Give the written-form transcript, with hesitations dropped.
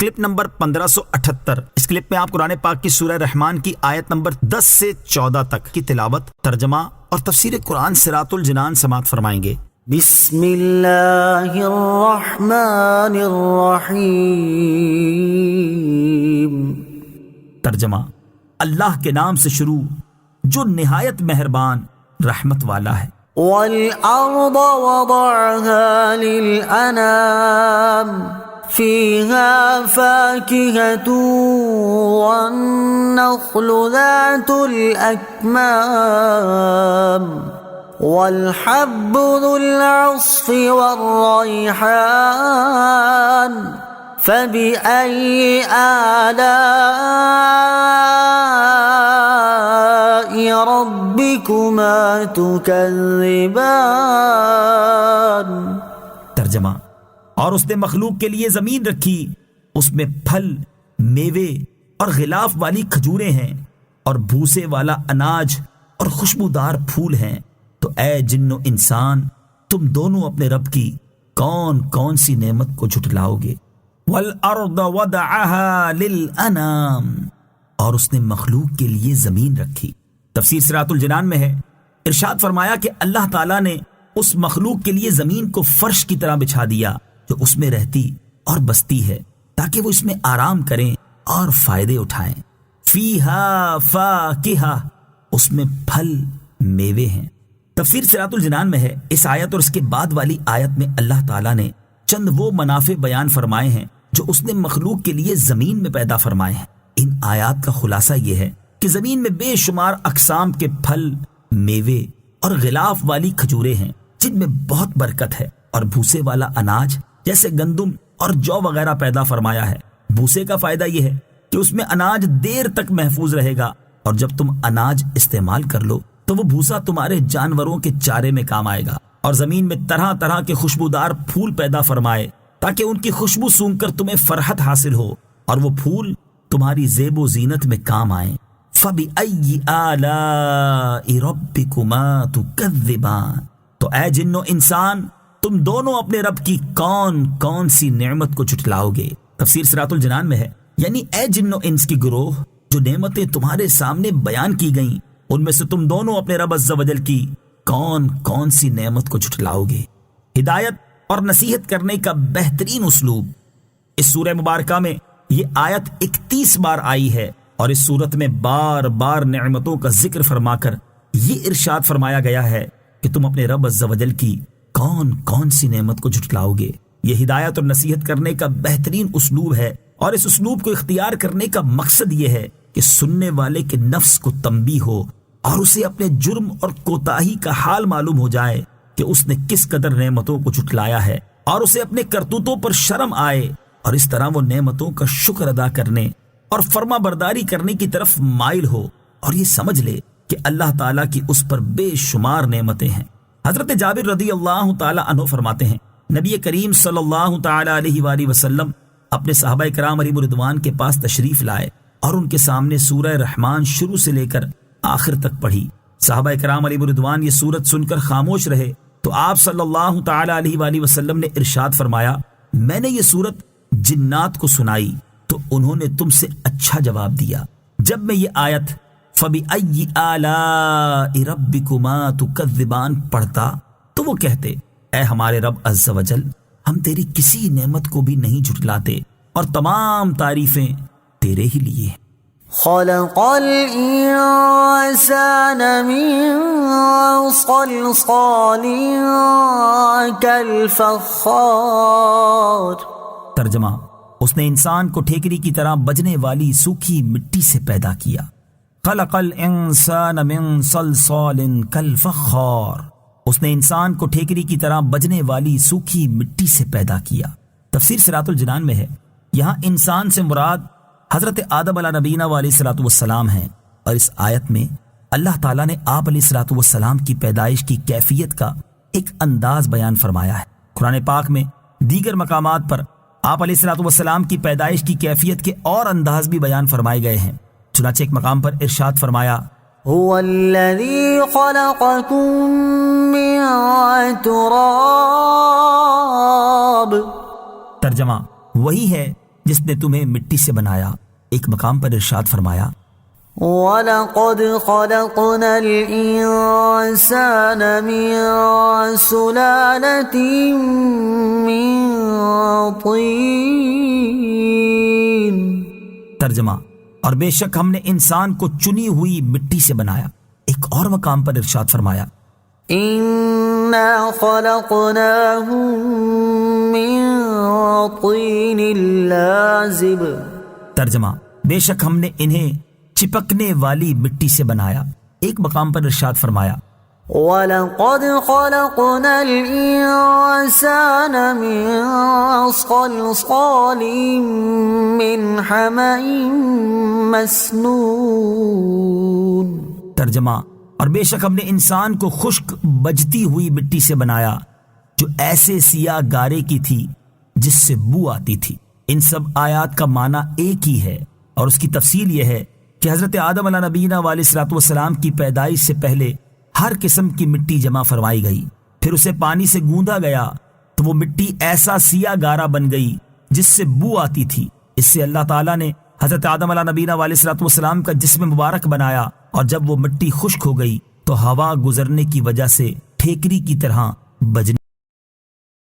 Clip number 1578۔ اس clip میں آپ قرآن پاک کی سورہ رحمان کی آیت نمبر 10 سے 14 تک کی تلاوت، ترجمہ اور تفسیر قرآن صراط الجنان سماعت فرمائیں گے۔ بسم اللہ الرحمن الرحیم۔ ترجمہ، اللہ کے نام سے شروع جو نہایت مہربان رحمت والا ہے۔ والارض وضعها للانام فيها فاكهة والنخل ذات الأكمام والحب ذو العصف والريحان فبأي آلاء ربكما تكذبان۔ ترجمہ، اور اس نے مخلوق کے لیے زمین رکھی، اس میں پھل، میوے اور غلاف والی کھجوریں ہیں، اور بھوسے والا اناج اور خوشبودار پھول ہیں۔ تو اے جن و انسان، تم دونوں اپنے رب کی کون کون سی نعمت کو جھٹلاؤ گے؟ وَالْأَرْضَ وَضَعَهَا لِلْأَنَامِ، اور اس نے مخلوق کے لیے زمین رکھی۔ تفسیر صراط الجنان میں ہے، ارشاد فرمایا کہ اللہ تعالیٰ نے اس مخلوق کے لیے زمین کو فرش کی طرح بچھا دیا جو اس میں رہتی اور بستی ہے، تاکہ وہ اس میں آرام کریں اور فائدے اٹھائیں۔ فیہا فاکہہ، اس میں پھل میوے ہیں۔ تفسیر صراط الجنان میں ہے، اس آیت اور اس کے بعد والی آیت میں اللہ تعالیٰ نے چند وہ منافع بیان فرمائے ہیں جو اس نے مخلوق کے لیے زمین میں پیدا فرمائے ہیں۔ ان آیات کا خلاصہ یہ ہے کہ زمین میں بے شمار اقسام کے پھل، میوے اور غلاف والی کھجوریں ہیں جن میں بہت برکت ہے، اور بھوسے والا اناج جیسے گندم اور جو وغیرہ پیدا فرمایا ہے۔ بھوسے کا فائدہ یہ ہے کہ اس میں اناج دیر تک محفوظ رہے گا، اور جب تم اناج استعمال کر لو تو وہ بھوسا تمہارے جانوروں کے چارے میں کام آئے گا۔ اور زمین میں طرح طرح کے خوشبودار پھول پیدا فرمائے تاکہ ان کی خوشبو سونگ کر تمہیں فرحت حاصل ہو، اور وہ پھول تمہاری زیب و زینت میں کام آئیں۔ فَبِأَيِّ آلَاءِ رَبِّكُمَا تُكَذِّبَانِ، تو اے جن و انسان، تم دونوں اپنے رب کی کون کون سی نعمت کو جھٹلاؤ گے؟ تفسیر صراط الجنان میں ہے، یعنی اے جن و انس کی گروہ، جو نعمتیں تمہارے سامنے بیان کی گئیں ان میں سے تم دونوں اپنے رب عز و جل کی کون کون سی نعمت کو جھٹلاؤ گے؟ ہدایت اور نصیحت کرنے کا بہترین اسلوب۔ اس سورہ مبارکہ میں یہ آیت 31 بار آئی ہے، اور اس صورت میں بار بار نعمتوں کا ذکر فرما کر یہ ارشاد فرمایا گیا ہے کہ تم اپنے رب عز و جل کی کون کون سی نعمت کو جھٹلاؤ گے۔ یہ ہدایت اور نصیحت کرنے کا بہترین اسلوب ہے، اور اس اسلوب کو اختیار کرنے کا مقصد یہ ہے کہ سننے والے کے نفس کو تنبیہ ہو اور اسے اپنے جرم اور کوتاہی کا حال معلوم ہو جائے کہ اس نے کس قدر نعمتوں کو جھٹلایا ہے، اور اسے اپنے کرتوتوں پر شرم آئے، اور اس طرح وہ نعمتوں کا شکر ادا کرنے اور فرما برداری کرنے کی طرف مائل ہو، اور یہ سمجھ لے کہ اللہ تعالیٰ کی اس پر بے شمار نعمتیں ہیں۔ حضرت جابر رضی اللہ تعالی عنہ فرماتے ہیں، نبی کریم صلی اللہ تعالی علیہ وآلہ وسلم اپنے صحابہ کرام علیہ رضوان کے پاس تشریف لائے اور ان کے سامنے سورہ رحمان شروع سے لے کر آخر تک پڑھی۔ صحابہ کرام علیہ رضوان یہ سورت سن کر خاموش رہے تو آپ صلی اللہ تعالی علیہ وآلہ وسلم نے ارشاد فرمایا، میں نے یہ سورت جنات کو سنائی تو انہوں نے تم سے اچھا جواب دیا۔ جب میں یہ آیت فَبِأَيِّ آلَاءِ رَبِّكُمَا تُكَذِّبَانِ پڑھتا تو وہ کہتے، اے ہمارے رب عز و جل، ہم تیری کسی نعمت کو بھی نہیں جھٹلاتے، اور تمام تعریفیں تیرے ہی لیے ہیں۔ خلق الانسان من صلصال كالفخار۔ ترجمہ، اس نے انسان کو ٹھیکری کی طرح بجنے والی سوکھی مٹی سے پیدا کیا۔ خلق الانسان من صلصال كالفخار، اس نے انسان کو ٹھیکری کی طرح بجنے والی سوکھی مٹی سے پیدا کیا۔ تفسیر صراط الجنان میں ہے، یہاں انسان سے مراد حضرت آدم علیہ نبینا علیہ الصلوۃ والسلام ہیں، اور اس آیت میں اللہ تعالیٰ نے آپ علیہ الصلوۃ والسلام کی پیدائش کی کیفیت کا ایک انداز بیان فرمایا ہے۔ قرآن پاک میں دیگر مقامات پر آپ علیہ الصلوۃ والسلام کی پیدائش کی کیفیت کے اور انداز بھی بیان فرمائے گئے ہیں۔ چنانچہ ایک مقام پر ارشاد فرمایا، هو الذي خلقكم من تراب۔ ترجمہ، وہی ہے جس نے تمہیں مٹی سے بنایا۔ ایک مقام پر ارشاد فرمایا وَلَقَدْ خَلَقْنَا الْإِنسَانَ مِنْ سُلَالَةٍ مِّن طِينٍ۔ ترجمہ، اور بے شک ہم نے انسان کو چنی ہوئی مٹی سے بنایا۔ ایک اور مقام پر ارشاد فرمایا إِنَّا خَلَقْنَاهُم مِّن طِينٍ لَازِبٍ۔ ترجمہ، بے شک ہم نے انہیں چپکنے والی مٹی سے بنایا۔ ایک مقام پر ارشاد فرمایا وَلَقَدْ خَلَقْنَا الْإِنسَانَ مِن صَلْصَالٍ مِّنْ حَمَإٍ مَّسْنُونٍ۔ ترجمہ، اور بے شک ہم نے انسان کو خشک بجتی ہوئی مٹی سے بنایا جو ایسے سیاہ گارے کی تھی جس سے بو آتی تھی۔ ان سب آیات کا معنی ایک ہی ہے، اور اس کی تفصیل یہ ہے کہ حضرت آدم علیہ نبینا علیہ الصلوۃ والسلام کی پیدائش سے پہلے ہر قسم کی مٹی جمع فرمائی گئی، پھر اسے پانی سے گوندا گیا تو وہ مٹی ایسا سیاہ گارا بن گئی جس سے بو آتی تھی۔ اس سے اللہ تعالیٰ نے حضرت آدم علیہ نبینا علیہ الصلوۃ والسلام کا جسم مبارک بنایا، اور جب وہ مٹی خشک ہو گئی تو ہوا گزرنے کی وجہ سے ٹھیکری کی طرح بجنے